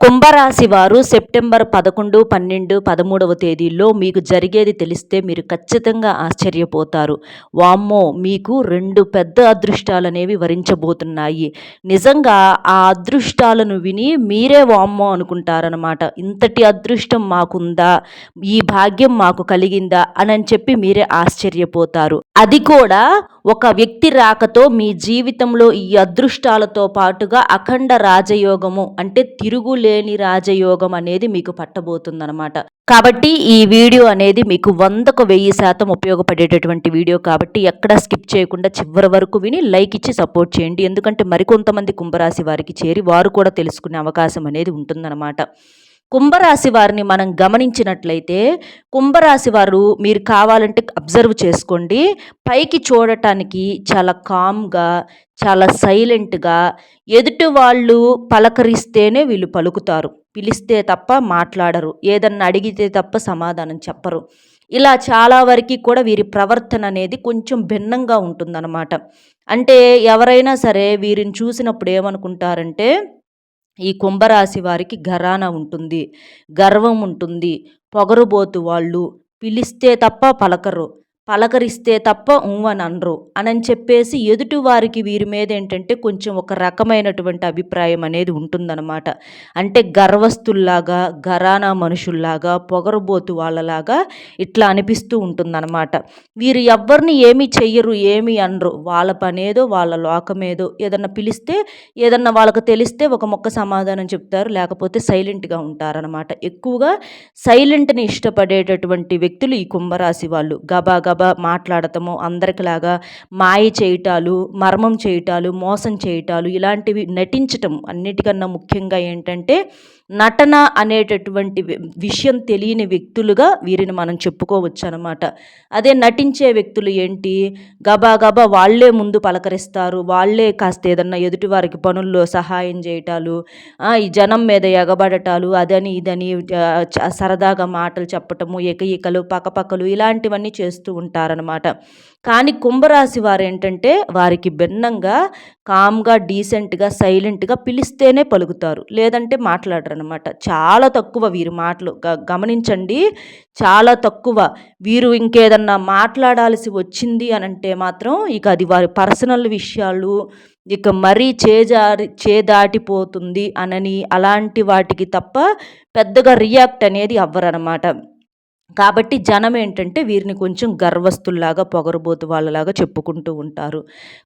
కుంభరాశి వారు సెప్టెంబర్ 11, 12, 13వ తేదీల్లో మీకు జరిగేది తెలిస్తే మీరు ఖచ్చితంగా ఆశ్చర్యపోతారు. వామ్మో! మీకు 2 పెద్ద అదృష్టాలనేవి వరించబోతున్నాయి. నిజంగా ఆ అదృష్టాలను విని మీరే వామ్మో అనుకుంటారనమాట. ఇంతటి అదృష్టం మాకుందా? ఈ భాగ్యం మాకు కలిగిందా? అని చెప్పి మీరే ఆశ్చర్యపోతారు. అది కూడా ఒక వ్యక్తి రాకతో మీ జీవితంలో ఈ అదృష్టాలతో పాటుగా అఖండ రాజయోగము అంటే తిరుగులేని రాజయోగం అనేది మీకు పట్టబోతుందన్నమాట. కాబట్టి ఈ వీడియో అనేది మీకు 100కు 1000% ఉపయోగపడేటటువంటి వీడియో కాబట్టి ఎక్కడా స్కిప్ చేయకుండా చివరి వరకు విని లైక్ ఇచ్చి సపోర్ట్ చేయండి. ఎందుకంటే మరికొంతమంది కుంభరాశి వారికి చేరి వారు కూడా తెలుసుకునే అవకాశం అనేది ఉంటుందన్నమాట. కుంభరాశి వారిని మనం గమనించినట్లయితే కుంభరాశి వారు మీరు కావాలంటే అబ్జర్వ్ చేసుకోండి. పైకి చూడటానికి చాలా కామ్గా, చాలా సైలెంట్గా, ఎదుటి వాళ్ళు పలకరిస్తేనే వీళ్ళు పలుకుతారు. పిలిస్తే తప్ప మాట్లాడరు. ఏదన్నా అడిగితే తప్ప సమాధానం చెప్పరు. ఇలా చాలా వరకు కూడా వీరి ప్రవర్తన అనేది కొంచెం భిన్నంగా ఉంటుందన్నమాట. అంటే ఎవరైనా సరే వీరిని చూసినప్పుడు ఏమనుకుంటారంటే ఈ కుంభరాశి వారికి ఘరానా ఉంటుంది, గర్వం ఉంటుంది, పొగరుబోతు వాళ్ళు, పిలిస్తే తప్ప పలకరు, పలకరిస్తే తప్ప అని అనరు అని చెప్పేసి ఎదుటి వారికి వీరి మీద ఏంటంటే కొంచెం ఒక రకమైనటువంటి అభిప్రాయం అనేది ఉంటుందన్నమాట. అంటే గర్వస్తుల్లాగా, ఘరానా మనుషుల్లాగా, పొగరుబోతు వాళ్ళలాగా ఇట్లా అనిపిస్తూ ఉంటుందన్నమాట. వీరు ఎవ్వరిని ఏమీ చెయ్యరు, ఏమీ అనరు. వాళ్ళ పనేదో వాళ్ళ లోకమేదో. ఏదన్నా పిలిస్తే ఏదన్నా వాళ్ళకు తెలిస్తే ఒక మొక్క సమాధానం చెప్తారు, లేకపోతే సైలెంట్గా ఉంటారనమాట. ఎక్కువగా సైలెంట్ని ఇష్టపడేటటువంటి వ్యక్తులు ఈ కుంభరాశి వాళ్ళు. గబా మాట్లాడటము, అందరికిలాగా మాయ చేయటాలు, మర్మం చేయటాలు, మోసం చేయటాలు, ఇలాంటివి నటించటం. అన్నిటికన్నా ముఖ్యంగా ఏంటంటే నటన అనేటటువంటి విషయం తెలియని వ్యక్తులుగా వీరిని మనం చెప్పుకోవచ్చు అనమాట. అదే నటించే వ్యక్తులు ఏంటి, గబా వాళ్ళే ముందు పలకరిస్తారు, వాళ్ళే కాస్త ఏదన్నా ఎదుటి వారికి పనుల్లో సహాయం చేయటాలు, ఈ జనం మీద ఎగబడటాలు, అదని ఇదని సరదాగా మాటలు చెప్పటము, ఎకయికలు, పకపకలు ఇలాంటివన్నీ చేస్తూ ఉంటారనమాట. కానీ కుంభరాశి వారు ఏంటంటే వారికి భిన్నంగా కామ్గా, డీసెంట్గా, సైలెంట్గా పిలిస్తేనే పలుకుతారు, లేదంటే మాట్లాడరనమాట. చాలా తక్కువ వీరి మాటలు గమనించండి, చాలా తక్కువ. వీరు ఇంకేదన్నా మాట్లాడాల్సి వచ్చింది అని అంటే మాత్రం ఇక అది వారి పర్సనల్ విషయాలు, ఇక మరీ చేదాటిపోతుంది అనని అలాంటి వాటికి తప్ప పెద్దగా రియాక్ట్ అనేది అవ్వరనమాట. కాబట్టి జనం ఏంటంటే వీరిని కొంచెం గర్వస్తుల్లాగా, పొగరుబోతు వాళ్ళలాగా చెప్పుకుంటూ ఉంటారు.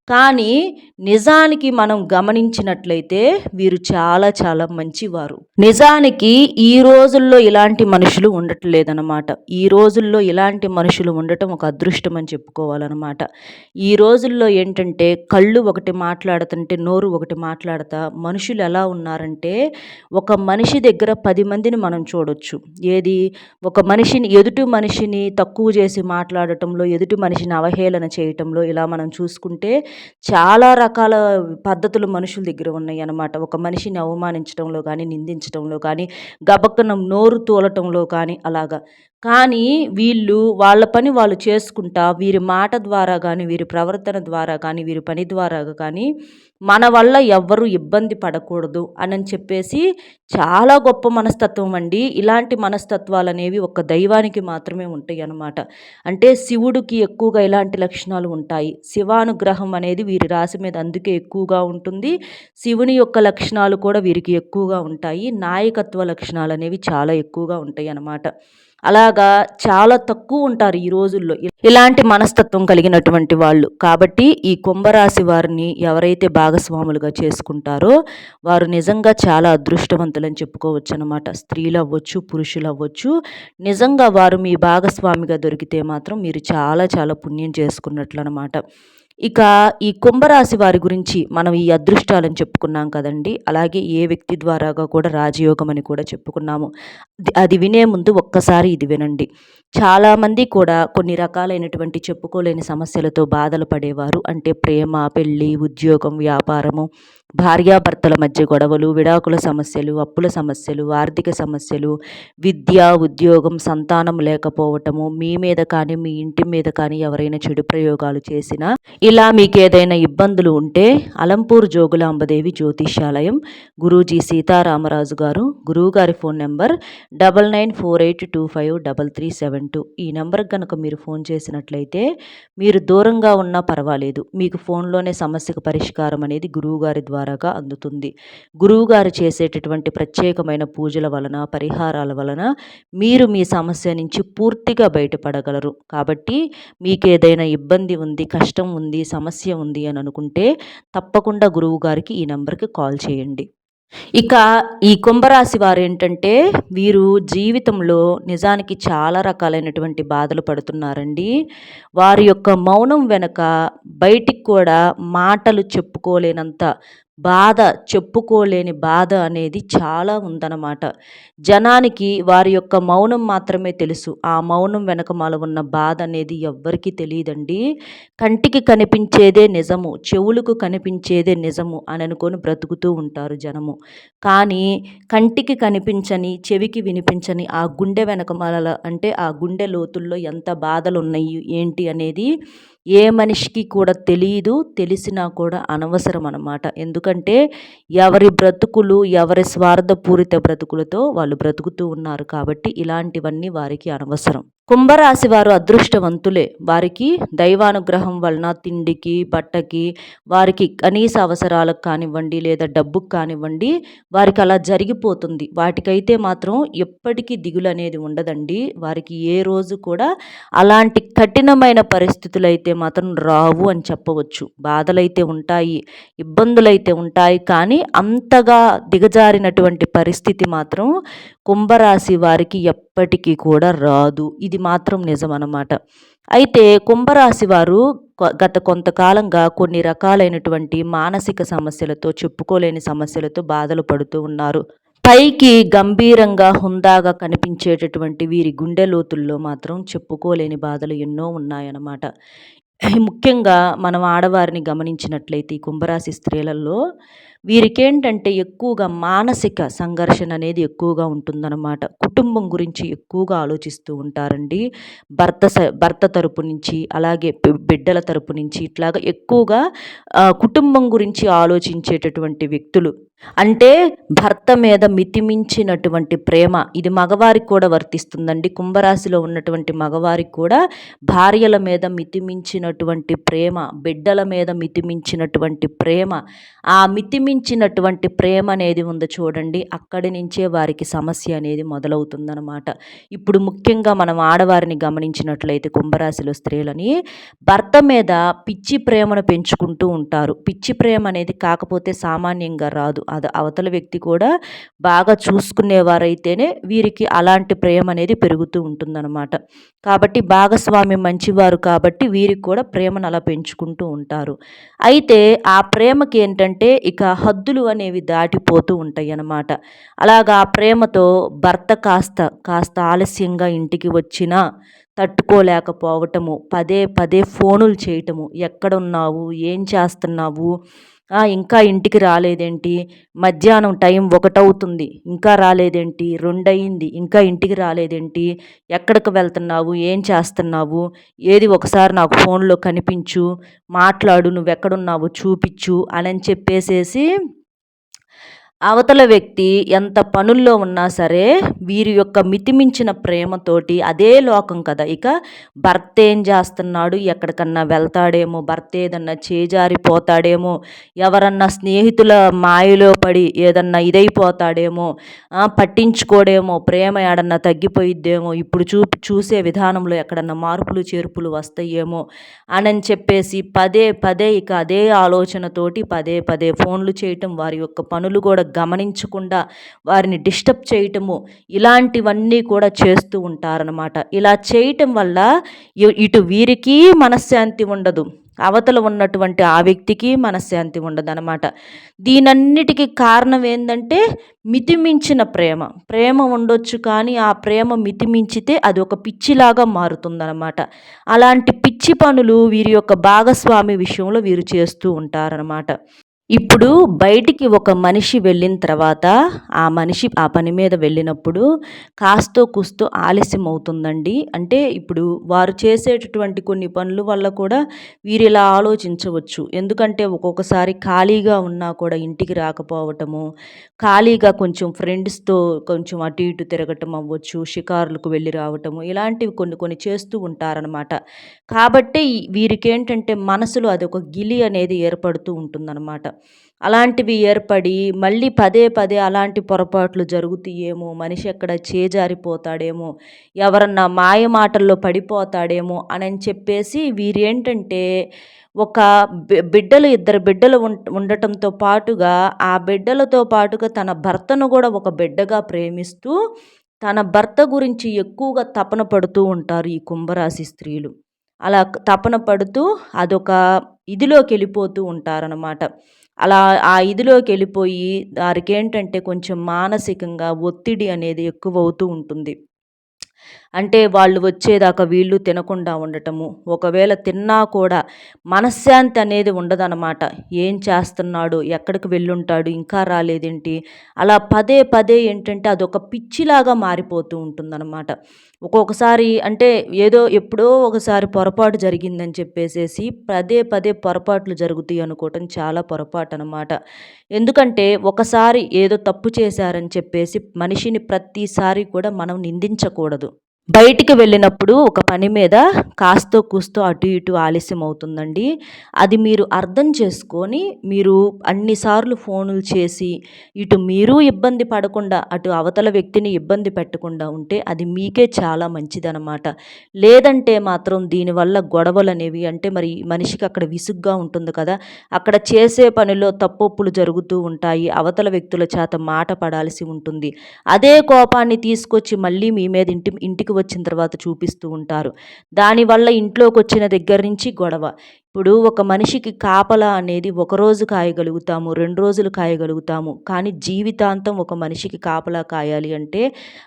కానీ నిజానికి మనం గమనించినట్లయితే వీరు చాలా చాలా మంచివారు. నిజానికి ఈ రోజుల్లో ఇలాంటి మనుషులు ఉండట్లేదన్నమాట. ఈ రోజుల్లో ఇలాంటి మనుషులు ఉండటం ఒక అదృష్టం అని చెప్పుకోవాలన్నమాట. ఈ రోజుల్లో ఏంటంటే కళ్ళు ఒకటి మాట్లాడుతుంటే నోరు ఒకటి మాట్లాడతా మనుషులు ఎలా ఉన్నారంటే ఒక మనిషి దగ్గర 10 మందిని మనం చూడొచ్చు. ఏది ఒక మనిషిని ఎదుటి మనిషిని తక్కువ చేసి మాట్లాడటంలో, ఎదుటి మనిషిని అవహేళన చేయటంలో ఇలా మనం చూసుకుంటే చాలా రకాల పద్ధతులు మనుషుల దగ్గర ఉన్నాయి అన్నమాట. ఒక మనిషిని అవమానించడంలో కానీ, నిందించడంలో కానీ, గబక్కన నోరు తూలటంలో కానీ అలాగా. కానీ వీళ్ళు వాళ్ళ పని వాళ్ళు చేసుకుంటా వీరి మాట ద్వారా కానీ, వీరి ప్రవర్తన ద్వారా కానీ, వీరి పని ద్వారా కానీ మన వల్ల ఎవ్వరూ ఇబ్బంది పడకూడదు అని చెప్పేసి చాలా గొప్ప మనస్తత్వం అండి. ఇలాంటి మనస్తత్వాలు అనేవి ఒక దైవానికి మాత్రమే ఉంటాయి అన్నమాట. అంటే శివుడికి ఎక్కువగా ఇలాంటి లక్షణాలు ఉంటాయి. శివానుగ్రహం అనేది వీరి రాశి మీద అందుకే ఎక్కువగా ఉంటుంది. శివుని యొక్క లక్షణాలు కూడా వీరికి ఎక్కువగా ఉంటాయి. నాయకత్వ లక్షణాలు అనేవి చాలా ఎక్కువగా ఉంటాయి అన్నమాట. అలాగా చాలా తక్కువ ఉంటారు ఈ రోజుల్లో ఇలాంటి మనస్తత్వం కలిగినటువంటి వాళ్ళు. కాబట్టి ఈ కుంభరాశి వారిని ఎవరైతే భాగస్వాములుగా చేసుకుంటారో వారు నిజంగా చాలా అదృష్టవంతులని చెప్పుకోవచ్చు అనమాట. స్త్రీలు అవ్వచ్చు, పురుషులు అవ్వచ్చు. నిజంగా వారు మీ భాగస్వామిగా దొరికితే మాత్రం మీరు చాలా చాలా పుణ్యం చేసుకున్నట్లు అనమాట. ఇక ఈ కుంభరాశి వారి గురించి మనం ఈ అదృష్టాలని చెప్పుకున్నాం కదండి. అలాగే ఏ వ్యక్తి ద్వారాగా కూడా రాజయోగం అని కూడా చెప్పుకున్నాము. అది వినే ముందు ఒక్కసారి ఇది వినండి. చాలామంది కూడా కొన్ని రకాలైనటువంటి చెప్పుకోలేని సమస్యలతో బాధలు పడేవారు. అంటే ప్రేమ, పెళ్ళి, ఉద్యోగం, వ్యాపారము భార్యాభర్తల మధ్య గొడవలు, విడాకుల సమస్యలు, అప్పుల సమస్యలు, ఆర్థిక సమస్యలు, విద్య, ఉద్యోగం, సంతానం లేకపోవటము, మీ మీద కానీ మీ ఇంటి మీద కానీ ఎవరైనా చెడు ప్రయోగాలు చేసినా, ఇలా మీకేదైనా ఇబ్బందులు ఉంటే అలంపూర్ జోగులాంబదేవి జ్యోతిష్యాలయం, గురూజీ సీతారామరాజు గారు, గురువుగారి ఫోన్ నెంబర్ 9948253372. ఈ నెంబర్కి కనుక మీరు ఫోన్ చేసినట్లయితే మీరు దూరంగా ఉన్నా పర్వాలేదు, మీకు ఫోన్లోనే సమస్యకు పరిష్కారం అనేది గురువుగారి ద్వారాగా అందుతుంది. గురువుగారు చేసేటటువంటి ప్రత్యేకమైన పూజల వలన, పరిహారాల వలన మీరు మీ సమస్య నుంచి పూర్తిగా బయటపడగలరు. కాబట్టి మీకేదైనా ఇబ్బంది ఉంది, కష్టం ఉంది, సమస్య ఉంది అని అనుకుంటే తప్పకుండా గురువుగారికి ఈ నెంబర్కి కాల్ చేయండి. ఇక ఈ కుంభరాశి వారు ఏంటంటే, వీరు జీవితంలో నిజానికి చాలా రకాలైనటువంటి బాధలు పడుతున్నారండి. వారి యొక్క మౌనం వెనక బయటికి కూడా మాటలు చెప్పుకోలేనంత బాధ, చెప్పుకోలేని బాధ అనేది చాలా ఉందన్నమాట. జనానికి వారి యొక్క మౌనం మాత్రమే తెలుసు. ఆ మౌనం వెనకమాల ఉన్న బాధ అనేది ఎవ్వరికీ తెలియదండి. కంటికి కనిపించేదే నిజము, చెవులకు కనిపించేదే నిజము అని అనుకొని బ్రతుకుతూ ఉంటారు జనము. కానీ కంటికి కనిపించని, చెవికి వినిపించని ఆ గుండె వెనకమాల, అంటే ఆ గుండె లోతుల్లో ఎంత బాధలున్నాయి ఏంటి అనేది ఏ మనిషికి కూడా తెలియదు. తెలిసినా కూడా అనవసరం అన్నమాట. ఎందుకంటే ఎవరి బ్రతుకులు, ఎవరి స్వార్థపూరిత బ్రతుకులతో వాళ్ళు బ్రతుకుతూ ఉన్నారు కాబట్టి ఇలాంటివన్నీ వారికి అనవసరం. కుంభరాశి వారు అదృష్టవంతులే. వారికి దైవానుగ్రహం వలన తిండికి, బట్టకి, వారికి కనీస అవసరాలకు కానివ్వండి, లేదా డబ్బుకు కానివ్వండి, వారికి అలా జరిగిపోతుంది. వాటికైతే మాత్రం ఎప్పటికీ దిగులు అనేది ఉండదండి. వారికి ఏ రోజు కూడా అలాంటి కఠినమైన పరిస్థితులు అయితే మాత్రం రావు అని చెప్పవచ్చు. బాధలైతే ఉంటాయి, ఇబ్బందులైతే ఉంటాయి, కానీ అంతగా దిగజారినటువంటి పరిస్థితి మాత్రం కుంభరాశి వారికి ఎప్పటికీ కూడా రాదు. ఇది మాత్రం నిజమన్నమాట. అయితే కుంభరాశి వారు గత కొంతకాలంగా కొన్ని రకాలైనటువంటి మానసిక సమస్యలతో, చెప్పుకోలేని సమస్యలతో బాధలు పడుతూ ఉన్నారు. పైకి గంభీరంగా, హుందాగా కనిపించేటటువంటి వీరి గుండె లోతుల్లో మాత్రం చెప్పుకోలేని బాధలు ఎన్నో ఉన్నాయన్నమాట. ముఖ్యంగా మనం ఆడవారిని గమనించినట్లయితే ఈ కుంభరాశి స్త్రీలలో వీరికేంటంటే ఎక్కువగా మానసిక సంఘర్షణ అనేది ఎక్కువగా ఉంటుందన్నమాట. కుటుంబం గురించి ఎక్కువగా ఆలోచిస్తూ ఉంటారండి. భర్త తరపు నుంచి, అలాగే బిడ్డల తరపు నుంచి, ఇట్లాగా ఎక్కువగా కుటుంబం గురించి ఆలోచించేటటువంటి వ్యక్తులు. అంటే భర్త మీద మితిమించినటువంటి ప్రేమ, ఇది మగవారికి కూడా వర్తిస్తుందండి. కుంభరాశిలో ఉన్నటువంటి మగవారికి కూడా భార్యల మీద మితిమించినటువంటి ప్రేమ, బిడ్డల మీద మితిమించినటువంటి ప్రేమ, ఆ మితిమించినటువంటి ప్రేమ అనేది ఉందో చూడండి, అక్కడి నుంచే వారికి సమస్య అనేది మొదలవుతుందన్నమాట. ఇప్పుడు ముఖ్యంగా మనం ఆడవారిని గమనించినట్లయితే కుంభరాశిలో స్త్రీలని భర్త మీద పిచ్చి ప్రేమను పెంచుకుంటూ ఉంటారు. పిచ్చి ప్రేమ అనేది కాకపోతే సామాన్యంగా రాదు. అది అవతల వ్యక్తి కూడా బాగా చూసుకునేవారైతేనే వీరికి అలాంటి ప్రేమ అనేది పెరుగుతూ ఉంటుందన్నమాట. కాబట్టి భాగస్వామి మంచివారు కాబట్టి వీరికి కూడా ప్రేమను అలా పెంచుకుంటూ ఉంటారు. అయితే ఆ ప్రేమకి ఏంటంటే ఇక హద్దులు అనేవి దాటిపోతూ ఉంటాయి అన్నమాట. అలాగా ఆ ప్రేమతో భర్త కాస్త ఆలస్యంగా ఇంటికి వచ్చినా తట్టుకోలేకపోవటము, పదే పదే ఫోనులు చేయటము, ఎక్కడున్నావు, ఏం చేస్తున్నావు, ఇంకా ఇంటికి రాలేదేంటి, మధ్యాహ్నం టైం 1 అవుతుంది ఇంకా రాలేదేంటి, 2 అయింది ఇంకా ఇంటికి రాలేదేంటి, ఎక్కడికి వెళ్తున్నావు, ఏం చేస్తున్నావు, ఏది ఒకసారి నాకు ఫోన్లో కనిపించు, మాట్లాడు, నువ్వెక్కడున్నావు చూపించు అని చెప్పేసేసి అవతల వ్యక్తి ఎంత పనుల్లో ఉన్నా సరే వీరి యొక్క మితిమించిన ప్రేమతోటి, అదే లోకం కదా, ఇక భర్త ఏం చేస్తున్నాడు, ఎక్కడికన్నా వెళ్తాడేమో, భర్త ఏదన్నా చేజారిపోతాడేమో, ఎవరన్నా స్నేహితుల మాయలో పడి ఏదన్నా ఇదైపోతాడేమో, పట్టించుకోడేమో, ప్రేమ ఏడన్నా తగ్గిపోయిద్దేమో, ఇప్పుడు చూసే విధానంలో ఎక్కడన్నా మార్పులు చేర్పులు వస్తాయేమో అని చెప్పేసి పదే పదే ఇక అదే ఆలోచనతోటి పదే పదే ఫోన్లు చేయటం, వారి యొక్క పనులు కూడా గమనించకుండా వారిని డిస్టర్బ్ చేయటము, ఇలాంటివన్నీ కూడా చేస్తూ ఉంటారనమాట. ఇలా చేయటం వల్ల ఇటు వీరికి మనశ్శాంతి ఉండదు, అవతల ఉన్నటువంటి ఆ వ్యక్తికి మనశ్శాంతి ఉండదన్నమాట. దీనన్నిటికీ కారణం ఏంటంటే మితిమించిన ప్రేమ ఉండొచ్చు, కానీ ఆ ప్రేమ మితిమించితే అది ఒక పిచ్చిలాగా మారుతుందన్నమాట. అలాంటి పిచ్చి పనులు వీరి యొక్క భాగస్వామి విషయంలో వీరు చేస్తూ ఉంటారనమాట. ఇప్పుడు బయటికి ఒక మనిషి వెళ్ళిన తర్వాత, ఆ మనిషి ఆ పని మీద వెళ్ళినప్పుడు కాస్తో కూస్తో ఆలస్యం అవుతుందండి. అంటే ఇప్పుడు వారు చేసేటటువంటి కొన్ని పనుల వల్ల కూడా వీరిలా ఆలోచించవచ్చు. ఎందుకంటే ఒక్కొక్కసారి ఖాళీగా ఉన్నా కూడా ఇంటికి రాకపోవటము, ఖాళీగా కొంచెం ఫ్రెండ్స్‌తో కొంచెం అటు ఇటు తిరగటం అవ్వచ్చు, షికారులకు వెళ్ళి రావటము, ఇలాంటివి కొన్ని కొన్ని చేస్తూ ఉంటారనమాట. కాబట్టే వీరికేంటంటే మనసులో అదొక గిలి అనేది ఏర్పడుతూ ఉంటుందనమాట. అలాంటివి ఏర్పడి మళ్ళీ పదే పదే అలాంటి పొరపాట్లు జరుగుతాయేమో, మనిషి ఎక్కడ చేజారిపోతాడేమో, ఎవరన్నా మాయ మాటల్లో పడిపోతాడేమో అనని చెప్పేసి వీరేంటంటే ఒక బిడ్డలు ఇద్దరు బిడ్డలు ఉండటంతో పాటుగా, ఆ బిడ్డలతో పాటుగా తన భర్తను కూడా ఒక బిడ్డగా ప్రేమిస్తూ, తన భర్త గురించి ఎక్కువగా తపన పడుతూ ఉంటారు ఈ కుంభరాశి స్త్రీలు. అలా తపన పడుతూ అదొక ఇదిలోకెళ్ళిపోతూ ఉంటారనమాట. అలా ఆ ఇదిలోకెళ్ళిపోయి వారికేంటంటే కొంచెం మానసికంగా ఒత్తిడి అనేది ఎక్కువవుతూ ఉంటుంది. అంటే వాళ్ళు వచ్చేదాకా వీళ్ళు తినకుండా ఉండటము. ఒకవేళ తిన్నా కూడా మనశ్శాంతి అనేది ఉండదనమాట. ఏం చేస్తున్నాడు? ఎక్కడికి వెళ్ళుంటాడు? ఇంకా రాలేదేంటి? అలా పదే పదే ఏంటంటే అదొక పిచ్చిలాగా మారిపోతూ ఉంటుందనమాట. ఒక్కొక్కసారి అంటే ఏదో ఎప్పుడో ఒకసారి పొరపాటు జరిగిందని చెప్పేసేసి పదే పదే పొరపాట్లు జరుగుతాయి అనుకోవటం చాలా పొరపాటనమాట. ఎందుకంటే ఒకసారి ఏదో తప్పు చేశారని చెప్పేసి మనిషిని ప్రతిసారి కూడా మనం నిందించకూడదు. బయటికి వెళ్ళినప్పుడు ఒక పని మీద కాస్తో కూస్తో అటు ఇటు ఆలస్యం అవుతుందండి. అది మీరు అర్థం చేసుకొని మీరు అన్ని సార్లు ఫోనులు చేసి ఇటు మీరు ఇబ్బంది పడకుండా అటు అవతల వ్యక్తిని ఇబ్బంది పెట్టకుండా ఉంటే అది మీకే చాలా మంచిదనమాట. లేదంటే మాత్రం దీనివల్ల గొడవలనేవి అంటే మరి మనిషికి అక్కడ విసుగ్గా ఉంటుంది కదా! అక్కడ చేసే పనిలో తప్పొప్పులు జరుగుతూ ఉంటాయి. అవతల వ్యక్తుల చేత మాట పడాల్సి ఉంటుంది. అదే కోపాన్ని తీసుకొచ్చి మళ్ళీ మీ మీద ఇంటికి వచ్చిన తర్వాత చూపిస్తూ ఉంటారు. దానివల్ల ఇంట్లోకొచ్చిన దగ్గర నుంచి గొడవ. ఇప్పుడు ఒక మనిషికి కాపలా అనేది ఒకరోజు కాయగలుగుతాము, 2 రోజులు కాయగలుగుతాము. కానీ జీవితాంతం ఒక మనిషికి కాపలా కాయాలి అంటే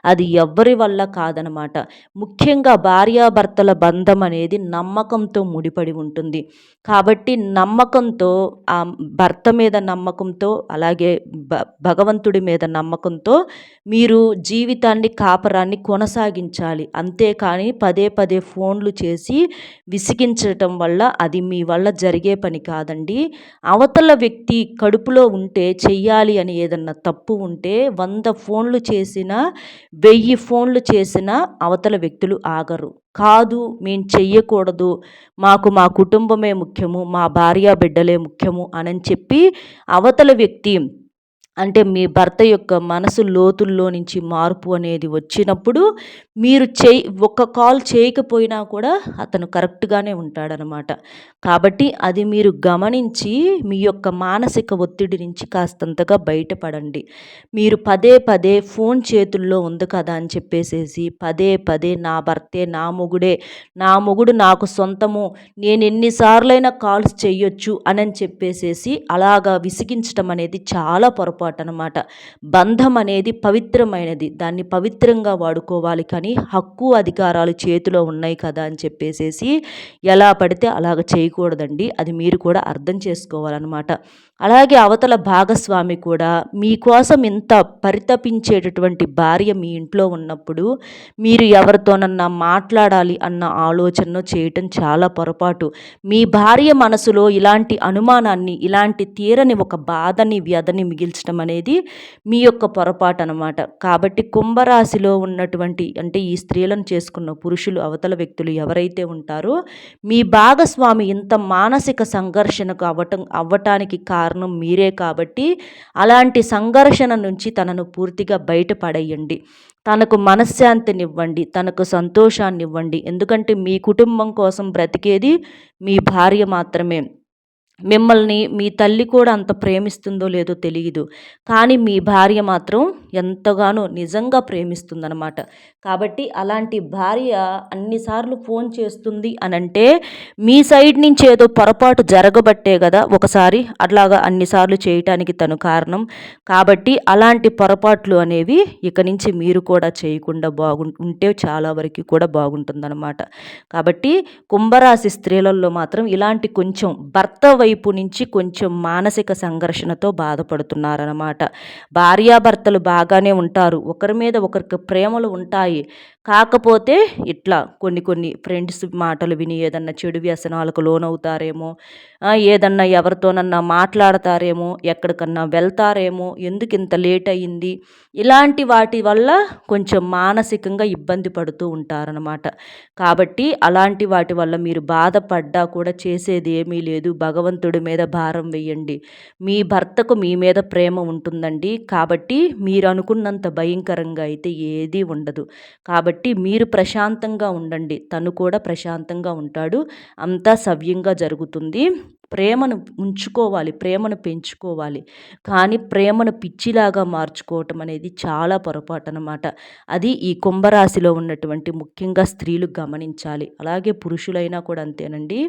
అది ఎవ్వరి వల్ల కాదనమాట. ముఖ్యంగా భార్యాభర్తల బంధం అనేది నమ్మకంతో ముడిపడి ఉంటుంది. కాబట్టి నమ్మకంతో భర్త మీద నమ్మకంతో అలాగే భగవంతుడి మీద నమ్మకంతో మీరు జీవితాన్ని కాపరాన్ని కొనసాగించాలి. అంతేకాని పదే పదే ఫోన్లు చేసి విసిగించటం వల్ల అది మీ వల్ల జరిగే పని కాదండి. అవతల వ్యక్తి కడుపులో ఉంటే చెయ్యాలి అని ఏదన్నా తప్పు ఉంటే 100 ఫోన్లు చేసినా, 1000 ఫోన్లు చేసినా అవతల వ్యక్తులు ఆగరు. కాదు మేము చెయ్యకూడదు, మాకు మా కుటుంబమే ముఖ్యము, మా భార్య బిడ్డలే ముఖ్యము అనని చెప్పి అవతల వ్యక్తి అంటే మీ భర్త యొక్క మనసు లోతుల్లో నుంచి మార్పు అనేది వచ్చినప్పుడు మీరు ఒక్క కాల్ చేయకపోయినా కూడా అతను కరెక్ట్‌గానే ఉంటాడనమాట. కాబట్టి అది మీరు గమనించి మీ యొక్క మానసిక ఒత్తిడి నుంచి కాస్తంతగా బయటపడండి. మీరు పదే పదే ఫోన్ చేతుల్లో ఉంది కదా అని చెప్పేసేసి పదే పదే నా భర్తే, నా మొగుడు నాకు సొంతము, నేను ఎన్ని సార్లైనా కాల్స్ చెయ్యొచ్చు అనని చెప్పేసేసి అలాగా విసిగించటం అనేది చాలా పొరపాటనమాట. బంధం అనేది పవిత్రమైనది. దాన్ని పవిత్రంగా వాడుకోవాలి కానీ హక్కు, అధికారాలు చేతిలో ఉన్నాయి కదా అని చెప్పేసేసి ఎలా పడితే అలాగ చేయకూడదండి. అది మీరు కూడా అర్థం చేసుకోవాలనమాట. అలాగే అవతల భాగస్వామి కూడా మీకోసం ఇంత పరితపించేటటువంటి భార్య మీ ఇంట్లో ఉన్నప్పుడు మీరు ఎవరితోనన్నా మాట్లాడాలి అన్న ఆలోచన చేయటం చాలా పొరపాటు. మీ భార్య మనసులో ఇలాంటి అనుమానాన్ని, ఇలాంటి తీరని ఒక బాధని, వ్యధని మిగిల్చడం అనేది మీ యొక్క పొరపాటు అనమాట. కాబట్టి కుంభరాశిలో ఉన్నటువంటి అంటే ఈ స్త్రీలను చేసుకున్న పురుషులు అవతల వ్యక్తులు ఎవరైతే ఉంటారో మీ భాగస్వామి ఇంత మానసిక సంఘర్షణకు అవ్వటానికి కారణం మీరే కాబట్టి అలాంటి సంఘర్షణ నుంచి తనను పూర్తిగా బయటపడేయండి. తనకు మనశ్శాంతినివ్వండి, తనకు సంతోషాన్నివ్వండి. ఎందుకంటే మీ కుటుంబం కోసం బ్రతికేది మీ భార్య మాత్రమే. మిమ్మల్ని మీ తల్లి కూడా అంత ప్రేమిస్తుందో లేదో తెలీదు. కానీ మీ భార్య మాత్రం ఎంతగానో నిజంగా ప్రేమిస్తుందనమాట. కాబట్టి అలాంటి భార్య అన్ని సార్లు ఫోన్ చేస్తుంది అనంటే మీ సైడ్ నుంచి ఏదో పొరపాటు జరగబట్టే కదా ఒకసారి అట్లాగా అన్ని సార్లు చేయటానికి తను కారణం. కాబట్టి అలాంటి పొరపాట్లు అనేవి ఇక నుంచి మీరు కూడా చేయకుండా ఉంటే చాలా వరకు కూడా బాగుంటుందన్నమాట. కాబట్టి కుంభరాశి స్త్రీలలో మాత్రం ఇలాంటి కొంచెం భర్త వైపు నుంచి కొంచెం మానసిక సంఘర్షణతో బాధపడుతున్నారన్నమాట. భార్యాభర్తలు బాగానే ఉంటారు. ఒకరి మీద ఒకరికి ప్రేమలు ఉంటాయి. కాకపోతే ఇట్లా కొన్ని ఫ్రెండ్స్ మాటలు విని ఏదన్నా చెడు వ్యసనాలకు లోనవుతారేమో, ఏదన్నా ఎవరితోనన్నా మాట్లాడతారేమో, ఎక్కడికన్నా వెళ్తారేమో, ఎందుకింత లేట్ అయింది, ఇలాంటి వాటి వల్ల కొంచెం మానసికంగా ఇబ్బంది పడుతూ ఉంటారనమాట. కాబట్టి అలాంటి వాటి వల్ల మీరు బాధపడ్డా కూడా చేసేది ఏమీ లేదు. భగవంతుడి మీద భారం వేయండి. మీ భర్తకు మీ మీద ప్రేమ ఉంటుందండి. కాబట్టి మీరు అనుకున్నంత భయంకరంగా అయితే ఏదీ ఉండదు. కాబట్టి మీరు ప్రశాంతంగా ఉండండి. తను కూడా ప్రశాంతంగా ఉంటాడు. అంతా సవ్యంగా జరుగుతుంది. ప్రేమను ఉంచుకోవాలి. ప్రేమను పెంచుకోవాలి. కానీ ప్రేమను పిచ్చిలాగా మార్చుకోవటం అనేది చాలా పొరపాటనమాట. అది ఈ కుంభరాశిలో ఉన్నటువంటి ముఖ్యంగా స్త్రీలు గమనించాలి. అలాగే పురుషులైనా కూడా అంతేనండి.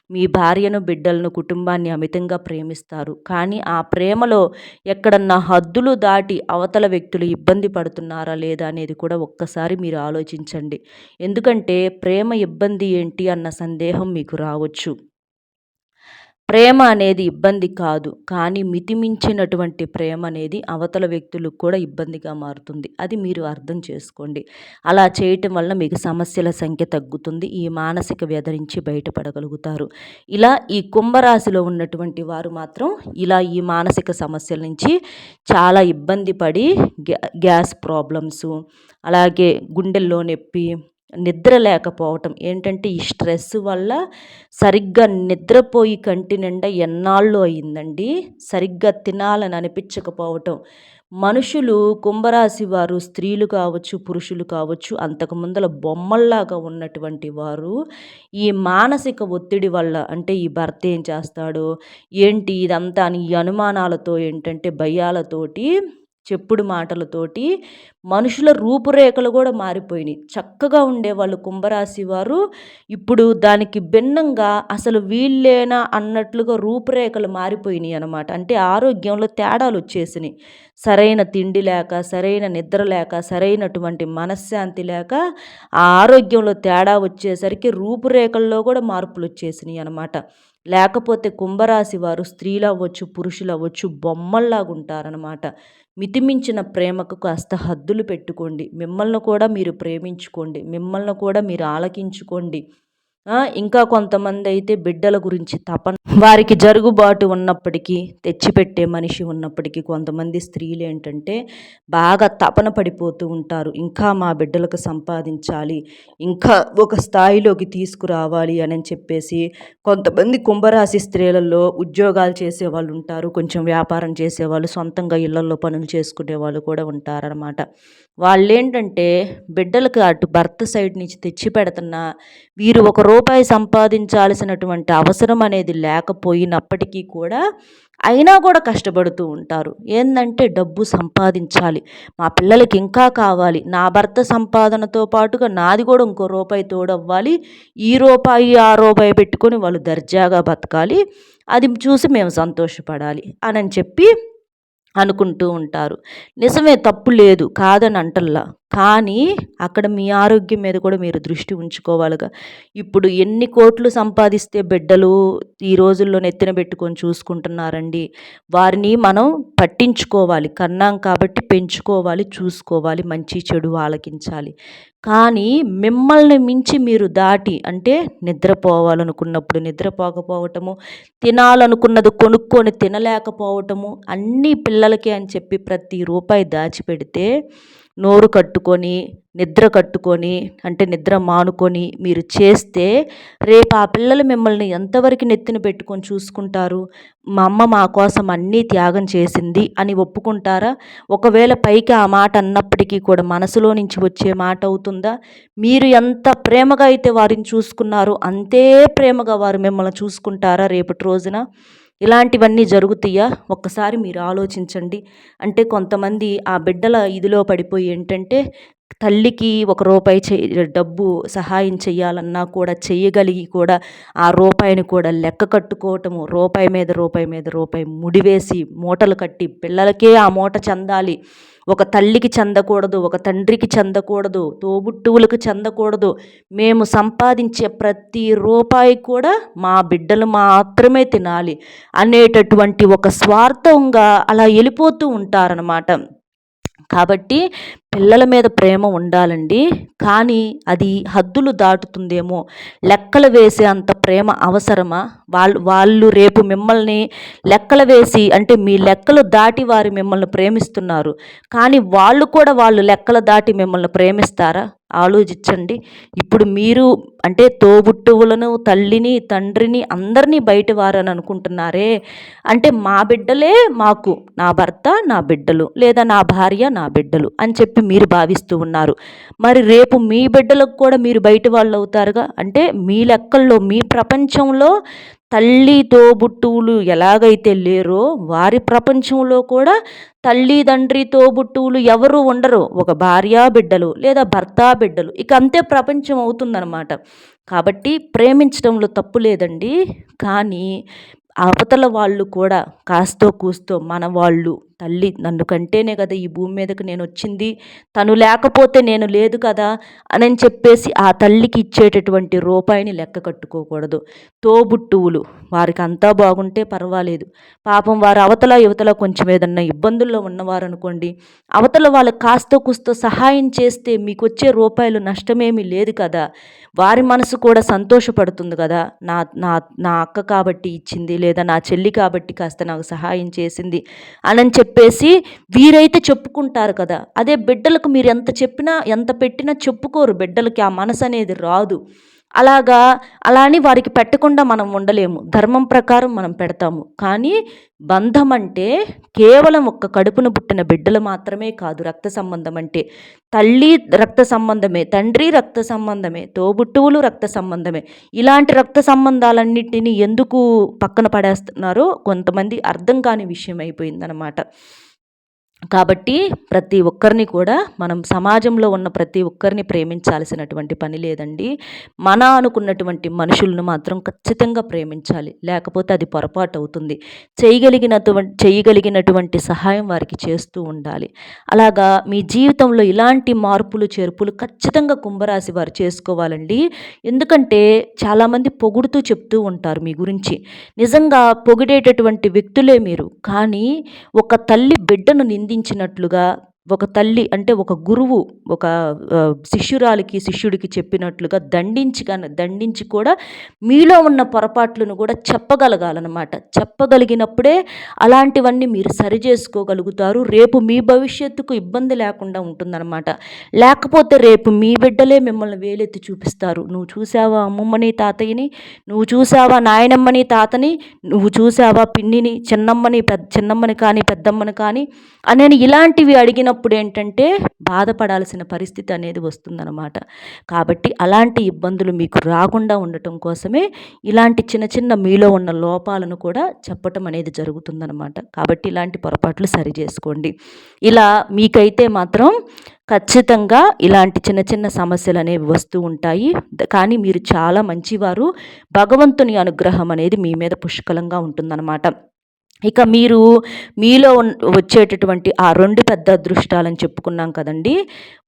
మీ భార్యను, బిడ్డలను, కుటుంబాన్ని అమితంగా ప్రేమిస్తారు. కానీ ఆ ప్రేమలో ఎక్కడన్నా హద్దులు దాటి అవతల వ్యక్తులు ఇబ్బంది పడుతున్నారా లేదా అనేది కూడా ఒక్కసారి మీరు ఆలోచించండి. ఎందుకంటే ప్రేమ ఇబ్బంది ఏంటి అన్న సందేహం మీకు రావచ్చు. ప్రేమ అనేది ఇబ్బంది కాదు. కానీ మితిమించినటువంటి ప్రేమ అనేది అవతల వ్యక్తులకు కూడా ఇబ్బందిగా మారుతుంది. అది మీరు అర్థం చేసుకోండి. అలా చేయటం వల్ల మీకు సమస్యల సంఖ్య తగ్గుతుంది. ఈ మానసిక వ్యధ నుంచి బయటపడగలుగుతారు. ఇలా ఈ కుంభరాశిలో ఉన్నటువంటి వారు మాత్రం ఇలా ఈ మానసిక సమస్యల నుంచి చాలా ఇబ్బంది పడి గ్యాస్ ప్రాబ్లమ్సు, అలాగే గుండెల్లో నొప్పి, నిద్ర లేకపోవటం, ఏంటంటే ఈ స్ట్రెస్ వల్ల సరిగ్గా నిద్రపోయి కంటి నిండా ఎన్నాళ్ళు అయిందండి. సరిగ్గా తినాలని అనిపించకపోవటం. మనుషులు కుంభరాశి వారు స్త్రీలు కావచ్చు, పురుషులు కావచ్చు, అంతకు ముందల బొమ్మల్లాగా ఉన్నటువంటి వారు ఈ మానసిక ఒత్తిడి వల్ల, అంటే ఈ భర్త ఏం చేస్తాడో ఏంటి ఇదంతా అని ఈ అనుమానాలతో, ఏంటంటే భయాలతోటి, చెప్పుడు మాటలతోటి మనుషుల రూపురేఖలు కూడా మారిపోయినాయి. చక్కగా ఉండేవాళ్ళు కుంభరాశి వారు ఇప్పుడు దానికి భిన్నంగా అసలు వీళ్ళేనా అన్నట్లుగా రూపురేఖలు మారిపోయినాయి అనమాట. అంటే ఆరోగ్యంలో తేడాలు వచ్చేసినాయి. సరైన తిండి లేక, సరైన నిద్ర లేక, సరైనటువంటి మనశ్శాంతి లేక ఆ ఆరోగ్యంలో తేడా వచ్చేసరికి రూపురేఖల్లో కూడా మార్పులు వచ్చేసినాయి అనమాట. లేకపోతే కుంభరాశి వారు స్త్రీలు అవ్వచ్చు, పురుషులు అవ్వచ్చు, బొమ్మల్లాగా ఉంటారనమాట. మితిమించిన ప్రేమకు కాస్త హద్దులు పెట్టుకోండి. మిమ్మల్ని కూడా మీరు ప్రేమించుకోండి. మిమ్మల్ని కూడా మీరు ఆలకించుకోండి. ఇంకా కొంతమంది అయితే బిడ్డల గురించి తపన, వారికి జరుగుబాటు ఉన్నప్పటికీ, తెచ్చిపెట్టే మనిషి ఉన్నప్పటికీ కొంతమంది స్త్రీలు ఏంటంటే బాగా తపన పడిపోతూ ఉంటారు. ఇంకా మా బిడ్డలకు సంపాదించాలి, ఇంకా ఒక స్థాయిలోకి తీసుకురావాలి అని చెప్పేసి కొంతమంది కుంభరాశి స్త్రీలలో ఉద్యోగాలు చేసేవాళ్ళు ఉంటారు, కొంచెం వ్యాపారం చేసేవాళ్ళు, సొంతంగా ఇళ్లలో పనులు చేసుకునే వాళ్ళు కూడా ఉంటారనమాట. వాళ్ళేంటంటే బిడ్డలకు అటు భర్త సైడ్ నుంచి తెచ్చి పెడుతున్నా వీరు ₹1 సంపాదించాల్సినటువంటి అవసరం అనేది లేకపోయినప్పటికీ కూడా అయినా కూడా కష్టపడుతూ ఉంటారు. ఏందంటే డబ్బు సంపాదించాలి, మా పిల్లలకి ఇంకా కావాలి, నా భర్త సంపాదనతో పాటుగా నాది కూడా ఇంకో రూపాయి తోడవ్వాలి, ఈ రూపాయి ఆ రూపాయి పెట్టుకొని వాళ్ళు దర్జాగా బతకాలి, అది చూసి మేము సంతోషపడాలి అని చెప్పి అనుకుంటూ ఉంటారు. నిజమే, తప్పు లేదు, కాదని అంటల్లా. కానీ అక్కడ మీ ఆరోగ్యం మీద కూడా మీరు దృష్టి ఉంచుకోవాలిగా. ఇప్పుడు ఎన్ని కోట్లు సంపాదిస్తే బిడ్డలు ఈ రోజుల్లో నెత్తిన పెట్టుకొని చూసుకుంటున్నారండి. వారిని మనం పట్టించుకోవాలి. కన్నాం కాబట్టి పెంచుకోవాలి, చూసుకోవాలి, మంచి చెడు ఆలకించాలి. కానీ మిమ్మల్ని మించి మీరు దాటి, అంటే నిద్రపోవాలనుకున్నప్పుడు నిద్రపోకపోవటము, తినాలనుకున్నది కొనుక్కొని తినలేకపోవటము, అన్నీ పిల్లలకి అని చెప్పి ప్రతి రూపాయి దాచిపెడితే నోరు కట్టుకొని, నిద్ర కట్టుకొని, అంటే నిద్ర మానుకొని మీరు చేస్తే రేపు ఆ పిల్లలు మిమ్మల్ని ఎంతవరకు నెత్తిన పెట్టుకొని చూసుకుంటారు? మా అమ్మ మా కోసం అన్నీ త్యాగం చేసింది అని ఒప్పుకుంటారా? ఒకవేళ పైకి ఆ మాట అన్నప్పటికీ కూడా మనసులో నుంచి వచ్చే మాట అవుతుందా? మీరు ఎంత ప్రేమగా అయితే వారిని చూసుకున్నారో అంతే ప్రేమగా వారు మిమ్మల్ని చూసుకుంటారా రేపటి రోజున? ఇలాంటివన్నీ జరుగుతాయా? ఒక్కసారి మీరు ఆలోచించండి. అంటే కొంతమంది ఆ బిడ్డల ఇదిలో పడిపోయి ఏంటంటే తల్లికి ₹1 డబ్బు సహాయం చేయాలన్నా కూడా చెయ్యగలిగి కూడా ఆ రూపాయిని కూడా లెక్క కట్టుకోవటము, రూపాయి మీద రూపాయి మీద రూపాయి ముడివేసి మూటలు కట్టి పిల్లలకే ఆ మూట చెందాలి ఒక తల్లికి చెందకూడదు, ఒక తండ్రికి చెందకూడదు, తోబుట్టువులకు చెందకూడదు. మేము సంపాదించే ప్రతి రూపాయి కూడా మా బిడ్డలు మాత్రమే తినాలి అనేటటువంటి ఒక స్వార్థంగా అలా వెళ్ళిపోతూ ఉంటారనమాట. కాబట్టి పిల్లల మీద ప్రేమ ఉండాలండి. కానీ అది హద్దులు దాటుతుందేమో. లెక్కలు వేసే అంత ప్రేమ అవసరమా? వాళ్ళు రేపు మిమ్మల్ని లెక్కలు వేసి, అంటే మీ లెక్కలు దాటి వారు మిమ్మల్ని ప్రేమిస్తున్నారు. కానీ వాళ్ళు లెక్కలు దాటి మిమ్మల్ని ప్రేమిస్తారా? ఆలోచించండి. ఇప్పుడు మీరు అంటే తోబుట్టువులను, తల్లిని, తండ్రిని అందరినీ బయట వారని అనుకుంటున్నారే. అంటే మా బిడ్డలే మాకు, నా భర్త నా బిడ్డలు, లేదా నా భార్య నా బిడ్డలు అని చెప్పి మీరు భావిస్తూ ఉన్నారు. మరి రేపు మీ బిడ్డలకు కూడా మీరు బయట వాళ్ళు అవుతారుగా. అంటే మీ లెక్కల్లో, మీ ప్రపంచంలో తల్లి తోబుట్టువులు ఎలాగైతే లేరో వారి ప్రపంచంలో కూడా తల్లి తండ్రి తోబుట్టువులు ఎవరు ఉండరు. ఒక భార్య బిడ్డలు లేదా భర్త బిడ్డలు, ఇక అంతే ప్రపంచం అవుతుందన్నమాట. కాబట్టి ప్రేమించడంలో తప్పు లేదండి. కానీ అవతల వాళ్ళు కూడా కాస్తో కూస్తో మన వాళ్ళు, తల్లి నన్ను కంటేనే కదా ఈ భూమి మీదకి నేను వచ్చింది, తను లేకపోతే నేను లేదు కదా అని చెప్పేసి ఆ తల్లికి ఇచ్చేటటువంటి రూపాయిని లెక్క కట్టుకోకూడదు. తోబుట్టువులు వారికి అంతా బాగుంటే పర్వాలేదు. పాపం వారు అవతల యువతల కొంచెం ఏదన్నా ఇబ్బందుల్లో ఉన్నవారు అనుకోండి, అవతల వాళ్ళకి కాస్తో కూస్తో సహాయం చేస్తే మీకు వచ్చే రూపాయలు నష్టమేమీ లేదు కదా. వారి మనసు కూడా సంతోషపడుతుంది కదా. నా నా నా అక్క కాబట్టి ఇచ్చింది, లేదా నా చెల్లి కాబట్టి కాస్త నాకు సహాయం చేసింది అని చెప్పేసి వీరైతే చెప్పుకుంటారు కదా. అదే బిడ్డలకు మీరు ఎంత చెప్పినా ఎంత పెట్టినా చెప్పుకోరు. బిడ్డలకి ఆ మనసు అనేది రాదు. అలా అని వారికి పెట్టకుండా మనం ఉండలేము. ధర్మం ప్రకారం మనం పెడతాము. కానీ బంధం అంటే కేవలం ఒక్క కడుపున పుట్టిన బిడ్డలు మాత్రమే కాదు. రక్త సంబంధం అంటే తల్లి రక్త సంబంధమే, తండ్రి రక్త సంబంధమే, తోబుట్టువులు రక్త సంబంధమే. ఇలాంటి రక్త సంబంధాలన్నిటినీ ఎందుకు పక్కన పడేస్తున్నారో కొంతమంది అర్థం కాని విషయం అయిపోయిందనమాట. కాబట్టి ప్రతి ఒక్కరిని కూడా మనం సమాజంలో ఉన్న ప్రతి ఒక్కరిని ప్రేమించాల్సినటువంటి పని లేదండి. మన అనుకున్నటువంటి మనుషులను మాత్రం ఖచ్చితంగా ప్రేమించాలి. లేకపోతే అది పొరపాటు అవుతుంది. చేయగలిగినటువంటి సహాయం వారికి చేస్తూ ఉండాలి. అలాగా మీ జీవితంలో ఇలాంటి మార్పులు చేర్పులు ఖచ్చితంగా కుంభరాశి వారు చేసుకోవాలండి. ఎందుకంటే చాలామంది పొగుడుతూ చెప్తూ ఉంటారు మీ గురించి. నిజంగా పొగిడేటటువంటి వ్యక్తులే మీరు. కానీ ఒక తల్లి బిడ్డను నిందించినట్లుగా, ఒక తల్లి అంటే ఒక గురువు ఒక శిష్యుడికి చెప్పినట్లుగా దండించి కూడా మీలో ఉన్న పొరపాట్లను కూడా చెప్పగలగాలన్నమాట. చెప్పగలిగినప్పుడే అలాంటివన్నీ మీరు సరిచేసుకోగలుగుతారు. రేపు మీ భవిష్యత్తుకు ఇబ్బంది లేకుండా ఉంటుందన్నమాట. లేకపోతే రేపు మీ బిడ్డలే మిమ్మల్ని వేలెత్తి చూపిస్తారు. నువ్వు చూసావా అమ్మమ్మని తాతయ్యని, నువ్వు చూసావా నాయనమ్మని తాతని, నువ్వు చూసావా పిన్నిని చిన్నమ్మని కానీ పెద్దమ్మని కానీ అని ఇలాంటివి అడిగినప్పుడు ఏంటంటే బాధపడాల్సిన పరిస్థితి అనేది వస్తుందన్నమాట. కాబట్టి అలాంటి ఇబ్బందులు మీకు రాకుండా ఉండటం కోసమే ఇలాంటి చిన్న చిన్న మీలో ఉన్న లోపాలను కూడా చెప్పటం అనేది జరుగుతుందన్నమాట. కాబట్టి ఇలాంటి పొరపాట్లు సరి చేసుకోండి. ఇలా మీకైతే మాత్రం ఖచ్చితంగా ఇలాంటి చిన్న చిన్న సమస్యలు అనేవి వస్తూ ఉంటాయి. కానీ మీరు చాలా మంచివారు. భగవంతుని అనుగ్రహం అనేది మీ మీద పుష్కలంగా ఉంటుందన్నమాట. ఇక మీలో వచ్చేటటువంటి ఆ 2 పెద్ద అదృష్టాలని చెప్పుకున్నాం కదండి.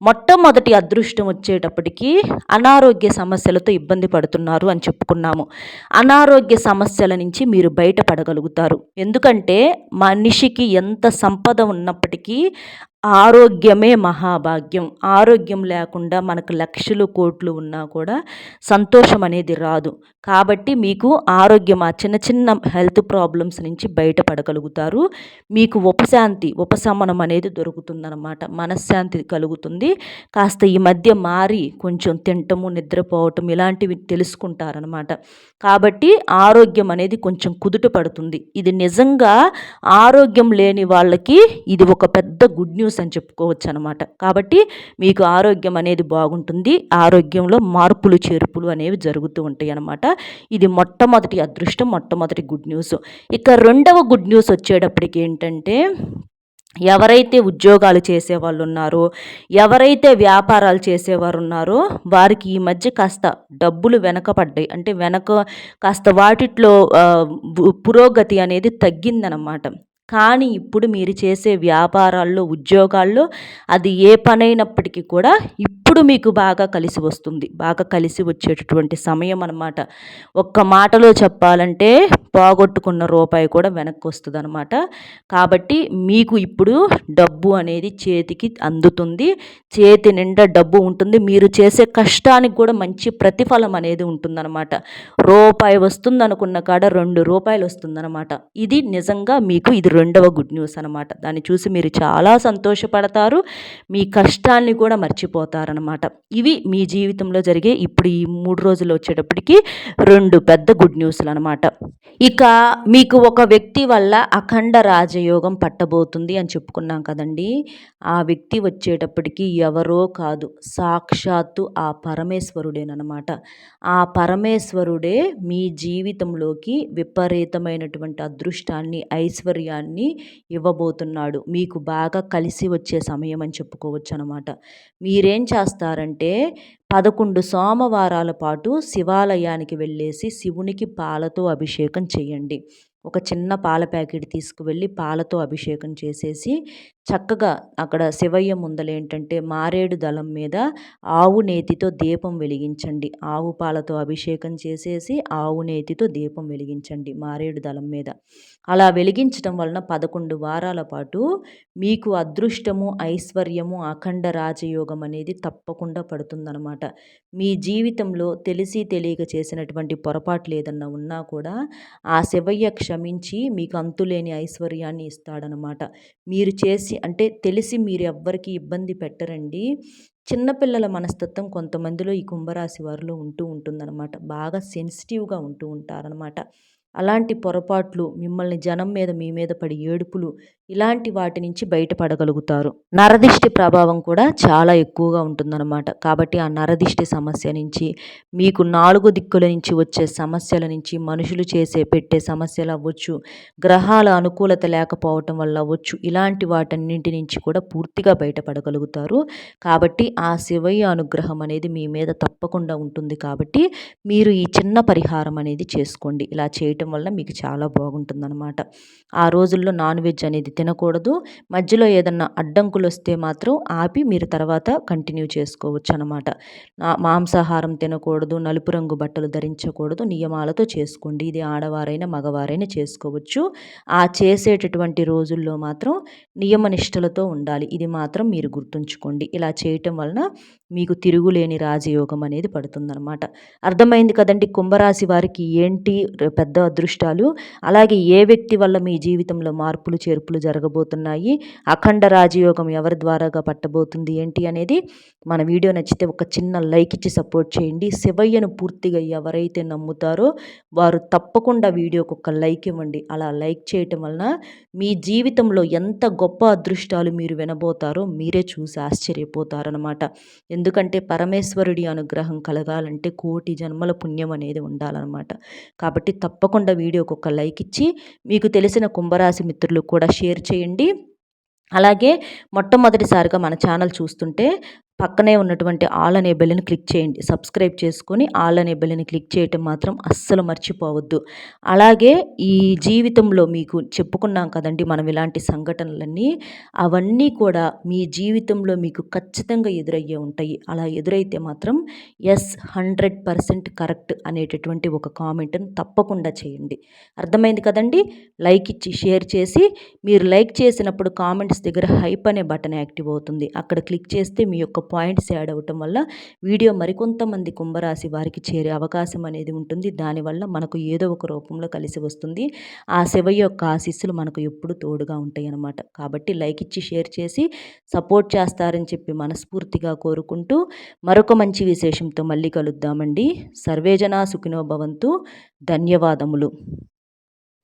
మొట్టమొదటి అదృష్టం వచ్చేటప్పటికి అనారోగ్య సమస్యలతో ఇబ్బంది పడుతున్నారు అని చెప్పుకున్నాము. అనారోగ్య సమస్యల నుంచి మీరు బయటపడగలుగుతారు. ఎందుకంటే మనిషికి ఎంత సంపద ఉన్నప్పటికీ ఆరోగ్యమే మహాభాగ్యం. ఆరోగ్యం లేకుండా మనకు లక్షలు కోట్లు ఉన్నా కూడా సంతోషం అనేది రాదు. కాబట్టి మీకు ఆరోగ్యం, ఆ చిన్న చిన్న హెల్త్ ప్రాబ్లమ్స్ నుంచి బయటపడగలుగుతారు. మీకు ఉపశమనం అనేది దొరుకుతుందన్నమాట. మనశ్శాంతి కలుగుతుంది. కాస్త ఈ మధ్య మారి కొంచెం తినటము, నిద్రపోవటం ఇలాంటివి తెలుసుకుంటారనమాట. కాబట్టి ఆరోగ్యం అనేది కొంచెం కుదుట పడుతుంది. ఇది నిజంగా ఆరోగ్యం లేని వాళ్ళకి ఇది ఒక పెద్ద గుడ్ న్యూస్ అని చెప్పుకోవచ్చు అనమాట. కాబట్టి మీకు ఆరోగ్యం అనేది బాగుంటుంది. ఆరోగ్యంలో మార్పులు చేర్పులు అనేవి జరుగుతూ ఉంటాయి అన్నమాట. ఇది మొట్టమొదటి అదృష్టం, మొట్టమొదటి గుడ్ న్యూస్. ఇక రెండవ గుడ్ న్యూస్ వచ్చేటప్పటికి ఏంటంటే, ఎవరైతే ఉద్యోగాలు చేసేవాళ్ళు ఉన్నారో, ఎవరైతే వ్యాపారాలు చేసేవారు ఉన్నారో వారికి ఈ మధ్య కాస్త డబ్బులు వెనకపడ్డాయి. అంటే కాస్త వాటిట్లో పురోగతి అనేది తగ్గిందనమాట. కానీ ఇప్పుడు మీరు చేసే వ్యాపారాల్లో, ఉద్యోగాల్లో అది ఏ పనైనప్పటికీ కూడా ఇప్పుడు మీకు బాగా కలిసి వస్తుంది. బాగా కలిసి వచ్చేటటువంటి సమయం అనమాట. ఒక్క మాటలో చెప్పాలంటే పోగొట్టుకున్న రూపాయి కూడా వెనక్కొస్తదనమాట. కాబట్టి మీకు ఇప్పుడు డబ్బు అనేది చేతికి అందుతుంది. చేతి నిండా డబ్బు ఉంటుంది. మీరు చేసే కష్టానికి కూడా మంచి ప్రతిఫలం అనేది ఉంటుందన్నమాట. రూపాయి వస్తుందనుకున్న కాడ రూ. 2 వస్తుందన్నమాట. ఇది నిజంగా మీకు ఇది రెండవ గుడ్ న్యూస్ అనమాట. దాన్ని చూసి మీరు చాలా సంతోషపడతారు. మీ కష్టాన్ని కూడా మర్చిపోతారనమాట. ఇవి మీ జీవితంలో జరిగే ఇప్పుడు ఈ 3 రోజులు వచ్చేటప్పటికి 2 పెద్ద గుడ్ న్యూస్లు అనమాట. ఇక మీకు ఒక వ్యక్తి వల్ల అఖండ రాజయోగం పట్టబోతుంది అని చెప్పుకున్నాం కదండీ! ఆ వ్యక్తి వచ్చేటప్పటికి ఎవరో కాదు, సాక్షాత్తు ఆ పరమేశ్వరుడేననమాట. ఆ పరమేశ్వరుడే మీ జీవితంలోకి విపరీతమైనటువంటి అదృష్టాన్ని, ఐశ్వర్యాన్ని ఇవ్వబోతున్నాడు. మీకు బాగా కలిసి వచ్చే సమయం అని చెప్పుకోవచ్చనమాట. మీరేం చేస్తారంటే 11 సోమవారాల పాటు శివాలయానికి వెళ్ళేసి శివునికి పాలతో అభిషేకం చేయండి. ఒక చిన్న పాల ప్యాకెట్ తీసుకువెళ్ళి పాలతో అభిషేకం చేసేసి చక్కగా అక్కడ శివయ్య ముందలేంటంటే మారేడు దళం మీద ఆవు నేతితో దీపం వెలిగించండి. ఆవు పాలతో అభిషేకం చేసేసి ఆవు నేతితో దీపం వెలిగించండి మారేడు దళం మీద. అలా వెలిగించటం వలన 11 వారాల పాటు మీకు అదృష్టము, ఐశ్వర్యము, అఖండ రాజయోగం అనేది తప్పకుండా పడుతుందనమాట. మీ జీవితంలో తెలిసి తెలియక చేసినటువంటి పొరపాట్లు ఏదన్నా ఉన్నా కూడా ఆ శివయ్య క్షమించి మీకు అంతులేని ఐశ్వర్యాన్ని ఇస్తాడనమాట. మీరు చేసి అంటే తెలిసి మీరు ఎవ్వరికీ ఇబ్బంది పెట్టరండి. చిన్నపిల్లల మనస్తత్వం కొంతమందిలో ఈ కుంభరాశి వారిలో ఉంటూ ఉంటుందన్నమాట. బాగా సెన్సిటివ్‌గా ఉంటూ ఉంటారనమాట. అలాంటి పొరపాట్లు మిమ్మల్ని జనం మీద మీ మీద పడి ఏడుపులు ఇలాంటి వాటి నుంచి బయటపడగలుగుతారు. నరదిష్టి ప్రభావం కూడా చాలా ఎక్కువగా ఉంటుందన్నమాట. కాబట్టి ఆ నరదిష్టి సమస్య నుంచి, మీకు 4 దిక్కుల నుంచి వచ్చే సమస్యల నుంచి, మనుషులు పెట్టే సమస్యలు అవ్వచ్చు, గ్రహాల అనుకూలత లేకపోవటం వల్ల అవ్వచ్చు, ఇలాంటి వాటన్నింటి నుంచి కూడా పూర్తిగా బయటపడగలుగుతారు. కాబట్టి ఆ శివయ్య అనుగ్రహం అనేది మీ మీద తప్పకుండా ఉంటుంది. కాబట్టి మీరు ఈ చిన్న పరిహారం అనేది చేసుకోండి. ఇలా చేయటం వల్ల మీకు చాలా బాగుంటుందన్నమాట. ఆ రోజుల్లో నాన్ వెజ్ అనేది తినకూడదు. మధ్యలో ఏదన్నా అడ్డంకులు వస్తే మాత్రం ఆపి మీరు తర్వాత కంటిన్యూ చేసుకోవచ్చు అనమాట. మాంసాహారం తినకూడదు, నలుపు రంగు బట్టలు ధరించకూడదు, నియమాలతో చేసుకోండి. ఇది ఆడవారైనా మగవారైనా చేసుకోవచ్చు. ఆ చేసేటటువంటి రోజుల్లో మాత్రం నియమనిష్టలతో ఉండాలి. ఇది మాత్రం మీరు గుర్తుంచుకోండి. ఇలా చేయటం వలన మీకు తిరుగులేని రాజయోగం అనేది పడుతుందన్నమాట. అర్థమైంది కదండి కుంభరాశి వారికి ఏంటి పెద్ద అదృష్టాలు, అలాగే ఏ వ్యక్తి వల్ల మీ జీవితంలో మార్పులు చేర్పులు జరగబోతున్నాయి, అఖండ రాజయోగం ఎవరి ద్వారాగా పట్టబోతుంది ఏంటి అనేది. మన వీడియో నచ్చితే ఒక చిన్న లైక్ ఇచ్చి సపోర్ట్ చేయండి. శివయ్యను పూర్తిగా ఎవరైతే నమ్ముతారో వారు తప్పకుండా వీడియోకి ఒక లైక్ ఇవ్వండి. అలా లైక్ చేయటం వలన మీ జీవితంలో ఎంత గొప్ప అదృష్టాలు మీరు వినబోతారో మీరే చూసి ఆశ్చర్యపోతారనమాట. ఎందుకంటే పరమేశ్వరుడి అనుగ్రహం కలగాలంటే కోటి జన్మల పుణ్యం అనేది ఉండాలన్నమాట. కాబట్టి తప్పకుండా వీడియోకి ఒక లైక్ ఇచ్చి మీకు తెలిసిన కుంభరాశి మిత్రులు కూడా షేర్ చేయండి. అలాగే మొట్టమొదటిసారిగా మన ఛానల్ చూస్తుంటే పక్కనే ఉన్నటువంటి ఆల్ అనే బెల్ని క్లిక్ చేయండి. సబ్స్క్రైబ్ చేసుకొని ఆల్ అనే బెల్ని క్లిక్ చేయటం మాత్రం అస్సలు మర్చిపోవద్దు. అలాగే ఈ జీవితంలో మీకు చెప్పుకున్నాం కదండి మనం ఇలాంటి సంఘటనలన్నీ, అవన్నీ కూడా మీ జీవితంలో మీకు ఖచ్చితంగా ఎదురయ్యే ఉంటాయి. అలా ఎదురైతే మాత్రం ఎస్ 100% కరెక్ట్ అనేటటువంటి ఒక కామెంట్ని తప్పకుండా చేయండి. అర్థమైంది కదండి. లైక్ ఇచ్చి షేర్ చేసి, మీరు లైక్ చేసినప్పుడు కామెంట్స్ దగ్గర హైప్ అనే బటన్ యాక్టివ్ అవుతుంది. అక్కడ క్లిక్ చేస్తే మీ యొక్క పాయింట్స్ యాడ్ అవ్వటం వల్ల వీడియో మరికొంతమంది కుంభరాశి వారికి చేరే అవకాశం అనేది ఉంటుంది. దానివల్ల మనకు ఏదో ఒక రూపంలో కలిసి వస్తుంది. ఆ శివయ్య యొక్క ఆశీస్సులు మనకు ఎప్పుడు తోడుగా ఉంటాయి అన్నమాట. కాబట్టి లైక్ ఇచ్చి షేర్ చేసి సపోర్ట్ చేస్తారని చెప్పి మనస్ఫూర్తిగా కోరుకుంటూ మరొక మంచి విశేషంతో మళ్ళీ కలుద్దామండి. సర్వేజన సుఖినో భవంతు. ధన్యవాదములు.